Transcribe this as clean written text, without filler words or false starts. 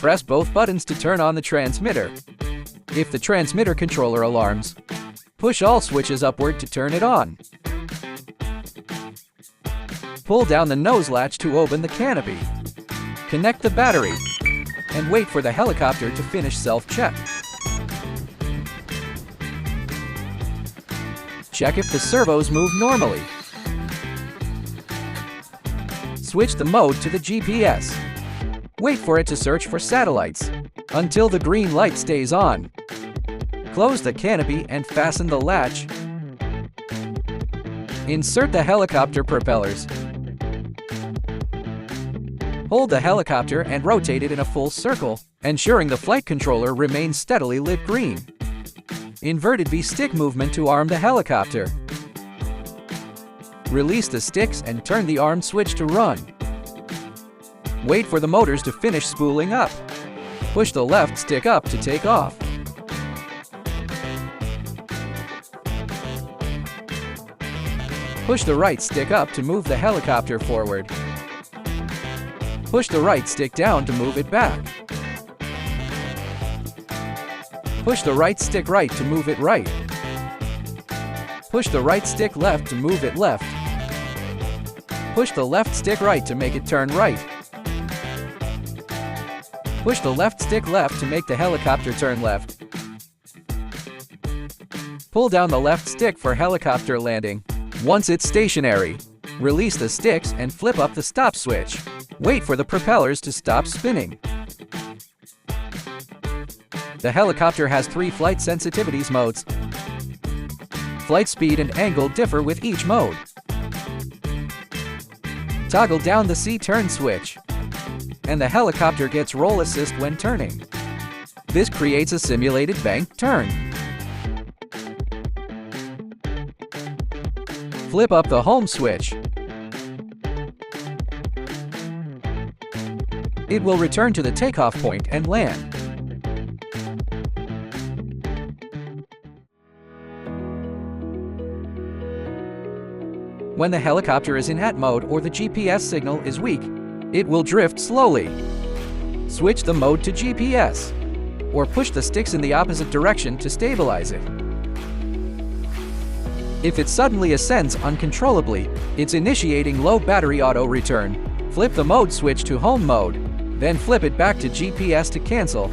Press both buttons to turn on the transmitter. If the transmitter controller alarms, push all switches upward to turn it on. Pull down the nose latch to open the canopy. Connect the battery and wait for the helicopter to finish self-check. Check if the servos move normally. Switch the mode to the GPS. Wait for it to search for satellites until the green light stays on. Close the canopy and fasten the latch. Insert the helicopter propellers. Hold the helicopter and rotate it in a full circle, ensuring the flight controller remains steadily lit green. Inverted V-stick movement to arm the helicopter. Release the sticks and turn the arm switch to run. Wait for the motors to finish spooling up. Push the left stick up to take off. Push the right stick up to move the helicopter forward. Push the right stick down to move it back. Push the right stick right to move it right. Push the right stick left to move it left. Push the left stick right to make it turn right. Push the left stick left to make the helicopter turn left. Pull down the left stick for helicopter landing. Once it's stationary, release the sticks and flip up the stop switch. Wait for the propellers to stop spinning. The helicopter has 3 flight sensitivities modes. Flight speed and angle differ with each mode. Toggle down the C-turn switch, and the helicopter gets roll assist when turning. This creates a simulated bank turn. Flip up the home switch. It will return to the takeoff point and land. When the helicopter is in AT mode or the GPS signal is weak, it will drift slowly. Switch the mode to GPS, or push the sticks in the opposite direction to stabilize it. If it suddenly ascends uncontrollably, it's initiating low battery auto return. Flip the mode switch to home mode, then flip it back to GPS to cancel.